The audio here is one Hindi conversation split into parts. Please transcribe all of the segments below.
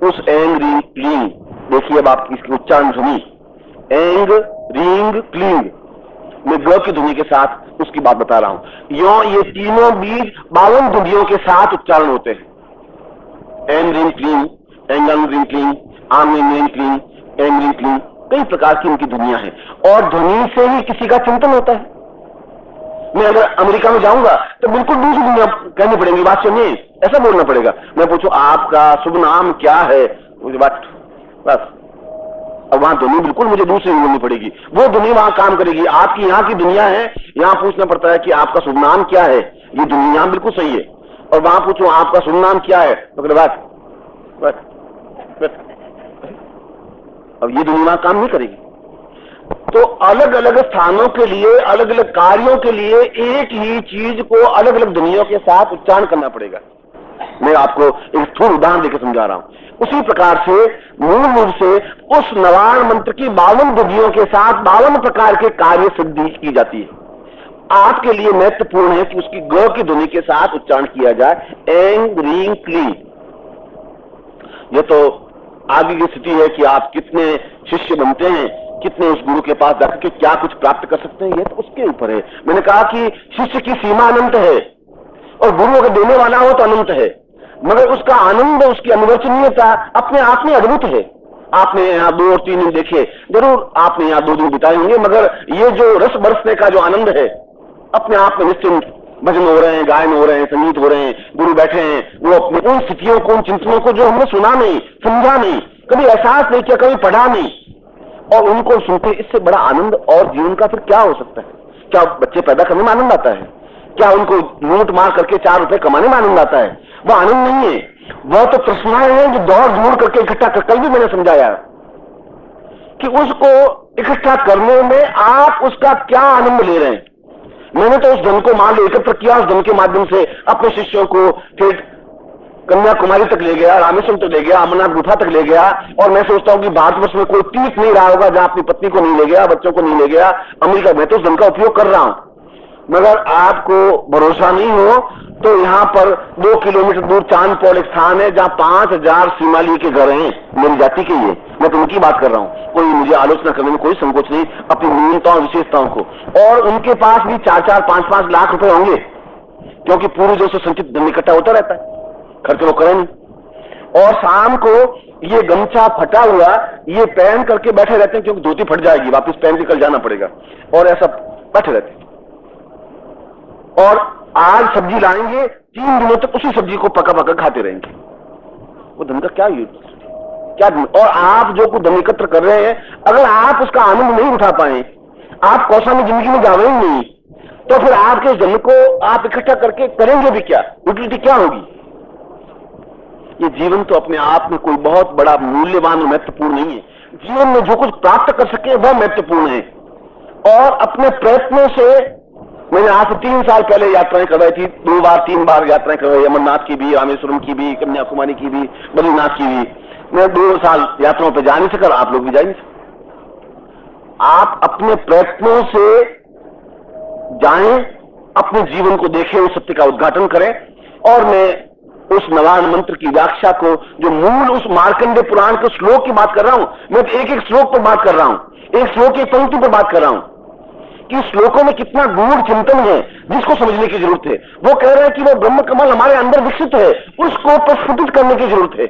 उस एंग रिंग क्लींग, देखिए अब आप इसकी उच्चारण ध्वनि, एंग रिंग क्लींग, मैं ग की ध्वनि के साथ उसकी बात बता रहा हूं। यो ये तीनों बीज 52 ध्वनियों के साथ उच्चारण होते हैं। एंग रिंग क्लींग, एंगल रिंग क्लींग, आम रिंग क्लींग, एंग रिंग क्लींग, कई प्रकार की उनकी ध्वनियां हैं और ध्वनि से ही किसी का चिंतन होता है। मैं अगर अमेरिका में जाऊंगा तो बिल्कुल दूसरी दुनिया कहनी पड़ेगी, बात सुनिए, ऐसा बोलना पड़ेगा। मैं पूछूं आपका शुभ नाम क्या है, मुझे बात बस, अब वहां ध्वनि बिल्कुल मुझे दूसरी बोलनी पड़ेगी, वो ध्वनि वहां काम करेगी। आपकी यहाँ की दुनिया है, यहाँ पूछना पड़ता है कि आपका शुभ नाम क्या है, ये दुनिया बिल्कुल सही है, और वहां पूछूं आपका शुभ नाम क्या है तो बात अब ये दुनिया काम नहीं करेगी। तो अलग अलग स्थानों के लिए, अलग अलग कार्यों के लिए एक ही चीज को अलग अलग ध्वनियों के साथ उच्चारण करना पड़ेगा। मैं आपको एक थोड़ा उदाहरण देकर समझा रहा हूं। उसी प्रकार से मूल रूप से उस नवाण मंत्र की 52 ध्वनियों के साथ 52 प्रकार के कार्य सिद्धि की जाती है। आपके लिए महत्वपूर्ण है कि उसकी ग की ध्वनि के साथ उच्चारण किया जाए, एंग रिंग क्लींग। यह तो आगे की स्थिति है कि आप कितने शिष्य बनते हैं, कितने उस गुरु के पास जाकर के क्या कुछ प्राप्त कर सकते हैं, ये तो उसके ऊपर है। मैंने कहा कि शिष्य की सीमा अनंत है और गुरु अगर देने वाला हो तो अनंत है, मगर उसका आनंद, उसकी अनिवर्चनीयता अपने आप में अद्भुत है। आपने यहाँ 2 और 3 दिन देखे, जरूर आपने यहाँ 2 दिन बिताए होंगे, मगर ये जो रस बरसने का जो आनंद है, अपने आप में निश्चिंत भजन हो रहे हैं, गायन हो रहे हैं, संगीत हो रहे हैं, गुरु बैठे हैं, वो अपने उन स्थितियों को, उन चिंतनों को जो हमने सुना नहीं, समझा नहीं, कभी एहसास नहीं किया, कभी पढ़ा नहीं, और उनको सुनते, इससे बड़ा आनंद और जीवन का फिर क्या हो सकता है? क्या बच्चे पैदा करने में आनंद आता है? क्या उनको लूट मार करके 4 रुपए कमाने में आनंद आता है? वह आनंद नहीं है, वह तो तृष्णाएं हैं जो दौड़ धूड़ करके इकट्ठा कर। कल भी मैंने समझाया कि उसको इकट्ठा करने में आप उसका क्या आनंद ले रहे हैं। मैंने तो उस धन को मान लो एकत्र किया, उस धन के माध्यम से अपने शिष्यों को फिर कन्याकुमारी तक ले गया, रामेश्वरम तक ले गया, अमरनाथ गुफा तक ले गया, और मैं सोचता हूं कि भारतवर्ष में कोई तीर्थ नहीं रहा होगा जहां अपनी पत्नी को नहीं ले गया, बच्चों को नहीं ले गया। अमेरिका में तो उस धन का उपयोग कर रहा हूं, मगर आपको भरोसा नहीं हो तो यहां पर 2 किलोमीटर दूर चांदपौल एक स्थान है जहां 5000 सीमाली के घर हैं, मेरी जाति के। ये मैं तो उनकी बात कर रहा हूं, कोई मुझे आलोचना करने में कोई संकोच नहीं, अपनी न्यूनताओं विशेषताओं को। और उनके पास भी 4-4, 5-5 लाख रुपए होंगे, क्योंकि पूरी जो से संचित धन इकट्ठा होता रहता है, खर्च वो करें नहीं। और शाम को ये गमछा फटा हुआ ये पहन करके बैठे रहते हैं, क्योंकि धोती फट जाएगी, वापस पहन के कल जाना पड़ेगा, और ऐसा बैठे रहते हैं। और आज सब्जी लाएंगे, 3 दिनों तक उसी सब्जी को पका पका खाते रहेंगे। वो धन का क्या यूज, क्या धन? और आप जो कुछ धन एकत्र कर रहे हैं, अगर आप उसका आनंद नहीं उठा पाए, आप कौशल में जिंदगी में जावे ही नहीं, तो फिर आपके धन को आप इकट्ठा करके करेंगे भी क्या? यूटिलिटी क्या होगी? ये जीवन तो अपने आप में कोई बहुत बड़ा मूल्यवान और महत्वपूर्ण नहीं है। जीवन में जो कुछ प्राप्त कर सके वह महत्वपूर्ण है, और अपने प्रयत्नों से। मैंने आज से 3 साल पहले यात्राएं करवाई थी, 2 बार 3 बार यात्राएं करवाई, अमरनाथ की भी, रामेश्वरम की भी, कन्याकुमारी की भी, बद्रीनाथ की भी। मैं 2 साल यात्राओं पर जा नहीं सका, आप लोग भी जा नहीं सके। आप अपने प्रयत्नों से जाएं, अपने जीवन को देखें, उस सत्य का उद्घाटन करें। और मैं उस नवाण मंत्र की व्याख्या को, जो मूल उस मार्कंडे पुराण के श्लोक की बात कर रहा हूं, मैं तो एक श्लोक पर बात कर रहा हूं, एक श्लोक की पंक्ति पर बात कर रहा हूं कि श्लोकों में कितना गूढ़ चिंतन है जिसको समझने की जरूरत है। वो कह रहे हैं कि वो ब्रह्म कमल हमारे अंदर विकसित है, उसको प्रस्फुटित करने की जरूरत है।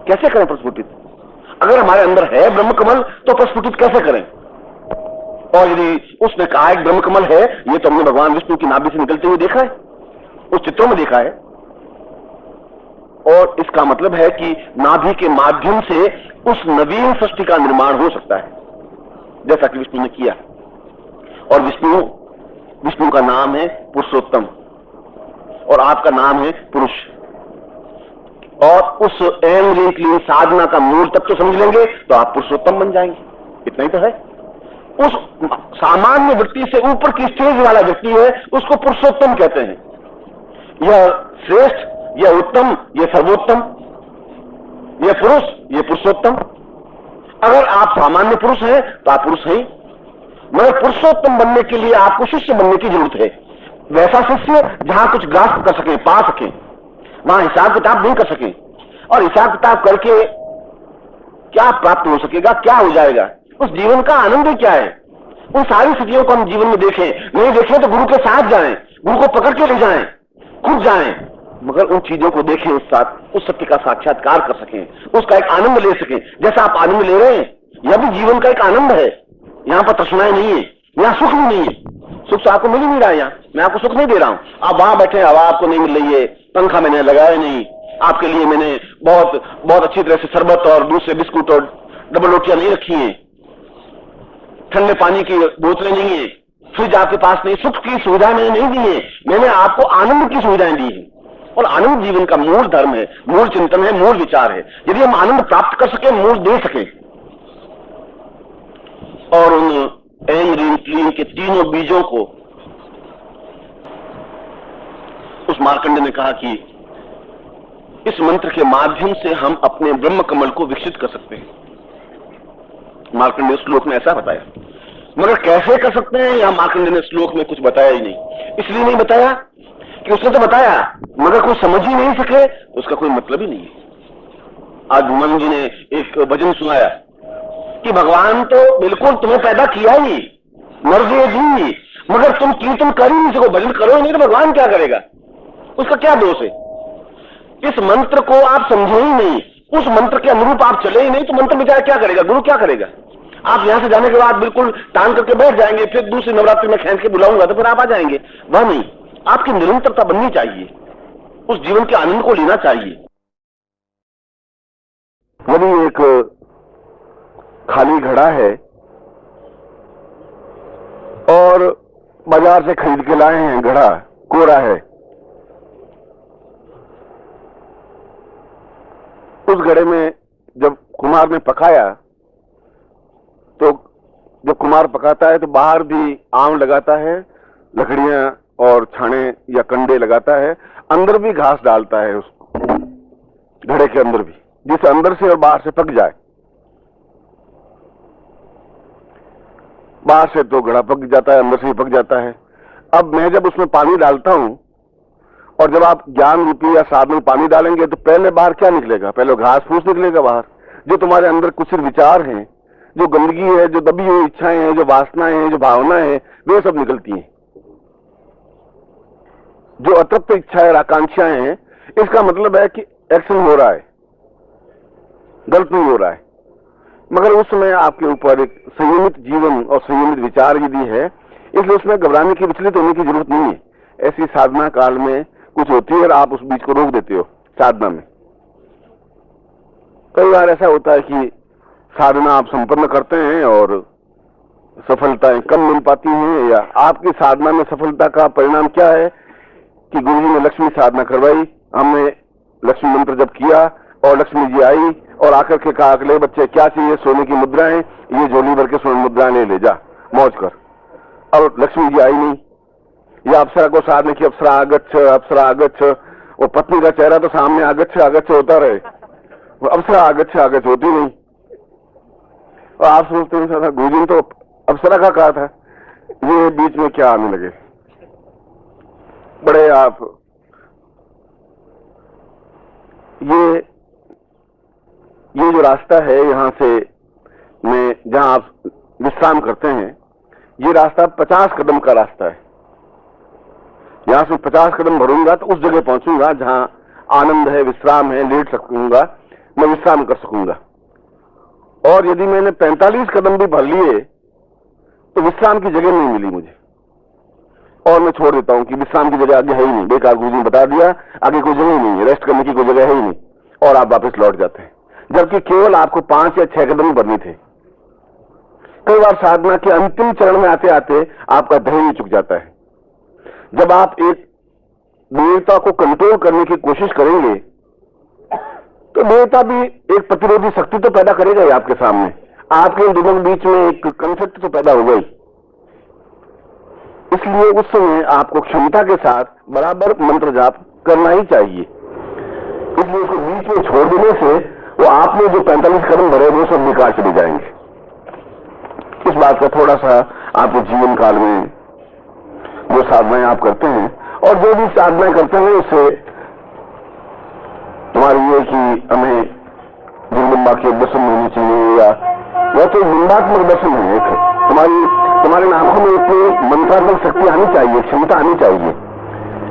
कैसे करें प्रस्फुटित? अगर हमारे अंदर है ब्रह्म कमल तो प्रस्फुटित कैसे करें? और यदि उसने कहा एक ब्रह्म कमल है, ये तो हमने भगवान विष्णु की नाभि से निकलते हुए देखा है, उस चित्रों में देखा है, और इसका मतलब है कि नाभि के माध्यम से उस नवीन सृष्टि का निर्माण हो सकता है, जैसा कि विष्णु ने किया। और विष्णु का नाम है पुरुषोत्तम, और आपका नाम है पुरुष। और उस एंग रिंग क्लींग साधना का मूल तत्व समझ लेंगे तो आप पुरुषोत्तम बन जाएंगे। इतना ही तो है। उस सामान्य व्यक्ति से ऊपर की स्टेज वाला व्यक्ति है, उसको पुरुषोत्तम कहते हैं। यह श्रेष्ठ, यह उत्तम, यह सर्वोत्तम, यह पुरुष, यह पुरुषोत्तम। अगर आप सामान्य पुरुष हैं तो आप पुरुष हैं, मगर पुरुषोत्तम बनने के लिए आपको शिष्य बनने की जरूरत है। वैसा शिष्य जहां कुछ ग्रास्प कर सके, पा सके, वहां हिसाब किताब नहीं कर सके। और हिसाब किताब करके क्या प्राप्त हो सकेगा, क्या हो जाएगा, उस जीवन का आनंद क्या है। उन सारी स्थितियों को हम जीवन में देखें, नहीं देखें तो गुरु के साथ जाएं, गुरु को पकड़ के ले जाएं, खुद जाएं, मगर उन चीजों को देखें, उस साथ उस सत्य का साक्षात्कार कर सकें, उसका एक आनंद ले सकें। जैसा आप आनंद ले रहे हैं, यह भी जीवन का एक आनंद है। यहां पर तृष्णाएं नहीं है, यहां सुख भी नहीं है। सुख तो आपको मिल ही नहीं रहा है, यहां मैं आपको सुख नहीं दे रहा हूं। आप वहां बैठे, हवा आपको नहीं मिल रही है, पंखा मैंने लगाया नहीं, आपके लिए मैंने बहुत बहुत अच्छी तरह से शरबत और दूसरे बिस्कुट और डबल रोटियां नहीं रखी हैं, ठंडे पानी की बोतलें नहीं है, फ्रिज आपके पास नहीं, सुख की सुविधा मैंने नहीं दी है, मैंने आपको आनंद की सुविधाएं दी है। और आनंद जीवन का मूल धर्म है, मूल चिंतन है, मूल विचार है। यदि हम आनंद प्राप्त कर सके, मूल दे सके, और उन एम रीम क्लीन के तीनों बीजों को उस मार्कंड ने कहा कि इस मंत्र के माध्यम से हम अपने ब्रह्म कमल को विकसित कर सकते हैं। मार्कंड ने श्लोक में ऐसा बताया, मगर कैसे कर सकते हैं यहां मार्कंड ने श्लोक में कुछ बताया ही नहीं। इसलिए नहीं बताया कि उसने तो बताया मगर कोई समझ ही नहीं सके, उसका कोई मतलब ही नहीं है। आज धूमन जी ने एक भजन सुनाया कि भगवान तो बिल्कुल तुम्हें पैदा किया ही, मर्जी दी, मगर तुम कीर्तन कर ही नहीं सको, भजन करो ही नहीं तो भगवान क्या करेगा, उसका क्या दोष है। इस मंत्र को आप समझे ही नहीं, उस मंत्र के अनुरूप आप चले ही नहीं, तो मंत्र बेचारा क्या करेगा, गुरु क्या करेगा। आप यहां से जाने के बाद बिल्कुल टांग करके बैठ जाएंगे, फिर दूसरी नवरात्रि में खींच के बुलाऊंगा तो फिर आप आ जाएंगे, वह नहीं। आपकी निरंतरता बननी चाहिए, उस जीवन के आनंद को लेना चाहिए। यदि एक खाली घड़ा है और बाजार से खरीद के लाए हैं, घड़ा कोरा है, उस घड़े में जब कुम्हार ने पकाया तो जब कुम्हार पकाता है तो बाहर भी आम लगाता है, लकड़ियां और छाने या कंडे लगाता है, अंदर भी घास डालता है उसको, घड़े के अंदर भी, जिससे अंदर से और बाहर से पक जाए। बाहर से तो घड़ा पक जाता है, अंदर से ही पक जाता है। अब मैं जब उसमें पानी डालता हूं, और जब आप ज्ञान रूपी या साधन में पानी डालेंगे तो पहले बाहर क्या निकलेगा, पहले घास फूस निकलेगा बाहर। जो तुम्हारे अंदर कुछ विचार हैं, जो गंदगी है, जो दबी हुई इच्छाएं हैं, जो वासनाएं हैं, जो भावनाएं हैं, वे सब निकलती हैं। जो अतृप्त इच्छाएं और आकांक्षाएं हैं, इसका मतलब है कि एक्शन हो रहा है, गलत नहीं हो रहा है। मगर उस समय आपके ऊपर एक संयमित जीवन और संयमित विचार यदि है, इसलिए उसमें घबराने की, विचलित होने की जरूरत नहीं है। ऐसी साधना काल में कुछ होती है और आप उस बीच को रोक देते हो साधना में। कई बार ऐसा होता है कि साधना आप संपन्न करते हैं और सफलताएं कम मिल पाती हैं, या आपकी साधना में सफलता का परिणाम क्या है कि गुरुजी ने लक्ष्मी साधना करवाई, हमने लक्ष्मी मंत्र जब किया और लक्ष्मी जी आई और आकर के कहा, अगले बच्चे क्या चाहिए, सोने की मुद्राएं, ये झोली भर के सोने मुद्राएं ले जा, मौज कर। और लक्ष्मी जी आई नहीं, या अप्सरा को साधने की, अप्सरा आगच्छ, अप्सरा आगच्छ, और पत्नी का चेहरा तो सामने आगच्छ आगच्छ होता रहे, वो अप्सरा आगच्छ आगच्छ होती नहीं। और आप सोचते हैं गुरुजी ने तो अप्सरा का कहा था, ये बीच में क्या आने लगे। बड़े आप ये जो रास्ता है यहां से में जहां आप विश्राम करते हैं, ये रास्ता 50 कदम का रास्ता है। यहां से 50 कदम भरूंगा तो उस जगह पहुंचूंगा जहां आनंद है, विश्राम है, लेट सकूंगा, मैं विश्राम कर सकूंगा। और यदि मैंने 45 कदम भी भर लिए तो विश्राम की जगह नहीं मिली मुझे, और मैं छोड़ देता हूं कि विश्राम की जगह आगे है ही नहीं, बेकार गुरुजी ने बता दिया आगे कोई जगह ही नहीं है, रेस्ट करने की कोई जगह है ही नहीं, और आप वापस लौट जाते हैं, जबकि केवल आपको 5 या 6 कदम भरने थे। कई बार साधना के अंतिम चरण में आते आते आपका धैर्य चुक जाता है। जब आप एक देवता को कंट्रोल करने की कोशिश करेंगे तो देवता भी एक प्रतिरोधी शक्ति तो पैदा करेगा ही आपके सामने, आपके इन दोनों के बीच में एक कंफ्लिक्ट तो पैदा होगा ही। इसलिए उस समय आपको क्षमता के साथ बराबर मंत्र जाप करना ही चाहिए। इसलिए उसको बीच में छोड़ देने से वो आपने जो 45 कदम भरे वो सब बेकार चले जाएंगे। इस बात का थोड़ा सा आपके जीवन काल में जो साधनाएं आप करते हैं और जो भी साधनाएं करते हैं, उससे तुम्हारी ये कि हमें जगदम्बा के दर्शन होने चाहिए, या वह तो बिंबात्मक दर्शन है। एक तुम्हारी आंखों में इतनी मंत्रात्मक शक्ति आनी चाहिए, क्षमता आनी चाहिए,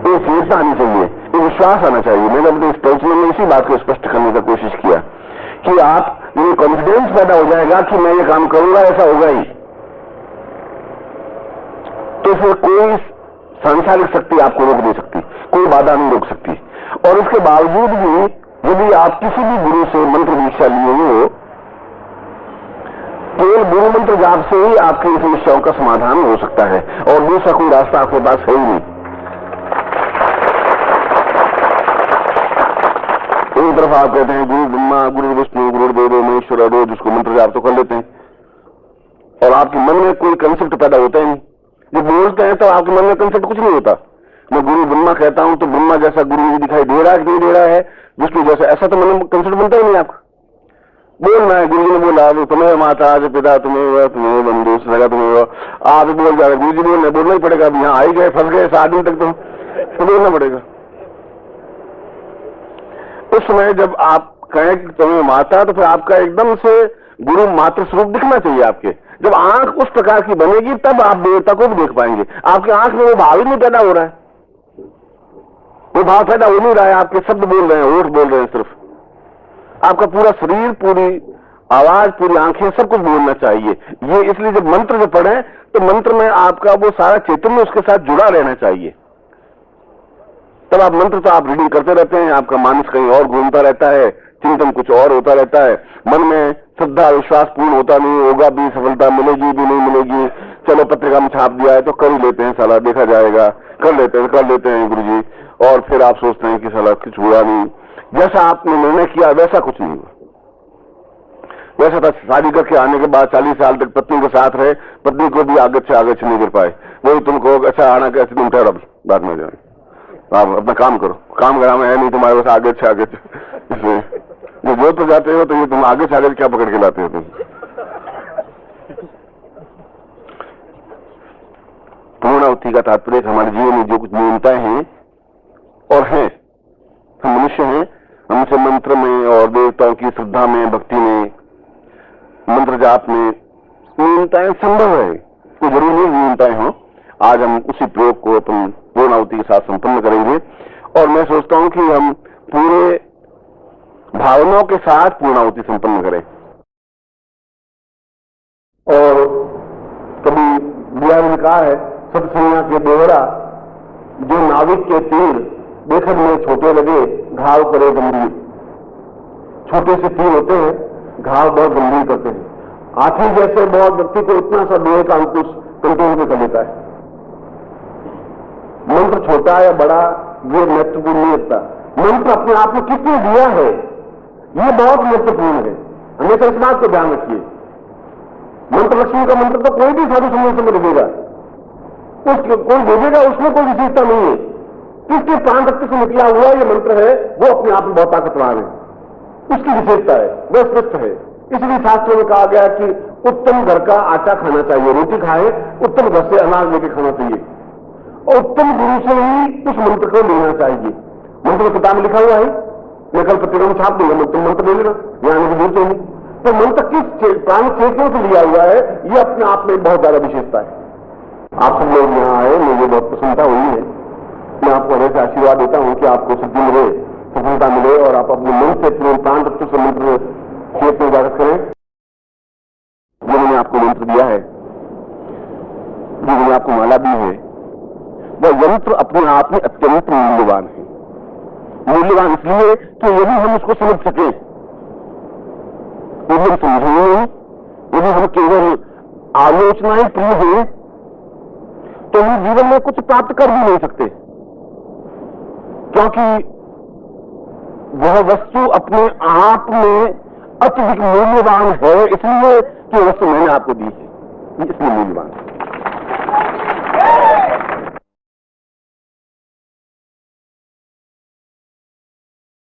एक चेतना आनी चाहिए, एक विश्वास आना चाहिए। मैंने अपने इस प्रवचन में इसी बात को स्पष्ट करने का कोशिश किया कि आप ये कॉन्फिडेंस पैदा हो जाएगा कि मैं ये काम करूंगा, ऐसा होगा ही, तो फिर कोई सांसारिक शक्ति आपको रोक नहीं सकती, कोई बाधा नहीं रोक सकती। और इसके बावजूद भी यदि आप किसी भी गुरु से मंत्र दीक्षा लिए हो, केवल गुरु मंत्र जाप से ही आपकी समस्याओं का समाधान हो सकता है, और दूसरा कोई रास्ता आपके पास है ही नहीं। एक तरफ आप कहते हैं गुरु ब्रह्मा, गुरु विष्णु, गुरुदेव महेश्वर, रोज उसको मंत्र जाप तो कर लेते हैं, और आपके मन में कोई कंसेप्ट पैदा होता ही नहीं। जब बोलते हैं तो आपके मन में कंसेप्ट कुछ नहीं होता। मैं गुरु ब्रह्मा कहता हूं तो ब्रह्मा जैसा गुरु मुझे दिखाई दे रहा है कि नहीं दे रहा है, विष्णु जैसा, ऐसा तो मन में कंसेप्ट बनता ही नहीं आपका। बोलना है, गुरु जी ने बोला तुम्हें माता जो पिता तुम्हें बंधु सगा तुम्हें, आप बोल जा रहे, गुरु जी बोलना ही पड़ेगा। अब यहाँ आई गए, फंस गए 7 दिन तक तो बोलना पड़ेगा। उस समय जब आप कहें कि तुम्हें माता, तो फिर आपका एकदम से गुरु मात्र स्वरूप दिखना चाहिए आपके। जब आंख उस प्रकार की बनेगी तब आप देवता को भी देख पाएंगे। आपकी आंख में वो भाव ही नहीं पैदा हो रहा है, वो भाव पैदा हो नहीं रहा है, आपके शब्द बोल रहे हैं, ओठ बोल रहे हैं, सिर्फ आपका पूरा शरीर, पूरी आवाज, पूरी आंखें, सब कुछ बोलना चाहिए। ये इसलिए जब मंत्र जब पढ़े तो मंत्र में आपका वो सारा चैतन्य उसके साथ जुड़ा रहना चाहिए। तब आप मंत्र तो आप रीडिंग करते रहते हैं, आपका मानस कहीं और घूमता रहता है, चिंतन कुछ और होता रहता है, मन में श्रद्धा विश्वास पूर्ण होता नहीं, होगा भी, सफलता मिलेगी भी नहीं मिलेगी, चलो पत्रिका में छाप दिया है तो कर ही लेते हैं, साला देखा जाएगा, कर लेते हैं गुरु जी, और फिर आप सोचते हैं कि साला कुछ हुआ नहीं, जैसा आपने निर्णय किया वैसा कुछ नहीं हुआ। वैसा था, शादी करके आने के बाद 40 साल तक पत्नी के साथ रहे, पत्नी को भी आगे से नहीं कर पाए, वही तुमको अच्छा आना कैसे, तुम ठहरो बाद में जाए, आप अपना काम करो, काम कराना है नहीं तुम्हारे पास, आगे इसलिए जो तो जाते हो तो ये तुम आगे से आगे क्या पकड़ के लाते हो तुम। पूर्णाहुति का तात्पर्य हमारे जीवन में जो कुछ न्यूनताएं हैं और हैं, हम मनुष्य हैं, हमसे मंत्र में और देवताओं की श्रद्धा में, भक्ति में, मंत्र जाप में न्यूनताएं संभव है, कोई जरूरी नहीं न्यूनताएं हो। आज हम उसी प्रयोग को अपन पूर्णाहुति के साथ संपन्न करेंगे, और मैं सोचता हूं कि हम पूरे भावनाओं के साथ पूर्णाहुति संपन्न करें। और कभी बिहार में कहा है, सतसंगा के दोहरा जो नाविक के तीर देखने में छोटे लगे, घाव करे गंभीर। छोटे से तीर होते हैं, घाव बहुत गंभीर करते हैं। हाथी जैसे बहुत व्यक्ति को इतना सा लोहे का अंकुश कंट्रोल में कर लेता है। मंत्र छोटा या बड़ा ये महत्वपूर्ण नहीं होता, मंत्र अपने आप में किसने दिया है ये बहुत महत्वपूर्ण है। हमेशा इस बात को ध्यान रखिए। मंत्र लक्ष्मी का मंत्र तो कोई भी साधु संत में देगा, कोई देगा, उसमें कोई विशेषता नहीं है। किसके प्राण रक्त से निकला हुआ ये मंत्र है, वो अपने आप में बहुत ताकतवर है, उसकी विशेषता है, वह श्रेष्ठ है। इसलिए शास्त्रों में कहा गया कि उत्तम घर का आटा खाना चाहिए, रोटी खाए, उत्तम घर से अनाज लेके खाना चाहिए, और उत्तम गुरु से ही उस मंत्र को लेना चाहिए। मंत्र किताब में लिखा हुआ है, मैं कल पत्रिका में छाप दूंगा, तुम मंत्र ले लेना, यहाँ आने की जरूरत नहीं। तो मंत्र किस प्राण चेतनों से लिया हुआ है, ये अपने आप में बहुत ज्यादा विशेषता है। आप सब लोग यहाँ आए, मुझे बहुत प्रसन्नता हुई है। मैं आपको वैसे आशीर्वाद देता हूँ कि आपको सिद्धि मिले, सफलता मिले, और आप अपने मन से अपने प्राण तत्व से मंत्र खेत में इबादत करें। जो मैंने आपको मंत्र दिया है, जो मैंने आपको माला दी है, वह यंत्र अपने आप में अत्यंत मूल्यवान है। मूल्यवान इसलिए कि यदि हम उसको समझ सके, यदि हम समझेंगे, यदि हम केवल आलोचनाएं प्रिय हैं, तो हम जीवन में कुछ प्राप्त कर भी नहीं सकते, क्योंकि वह वस्तु अपने आप में अत्यधिक मूल्यवान है, इसलिए कि वस्तु मैंने आपको दी है, इसलिए मूल्यवान है।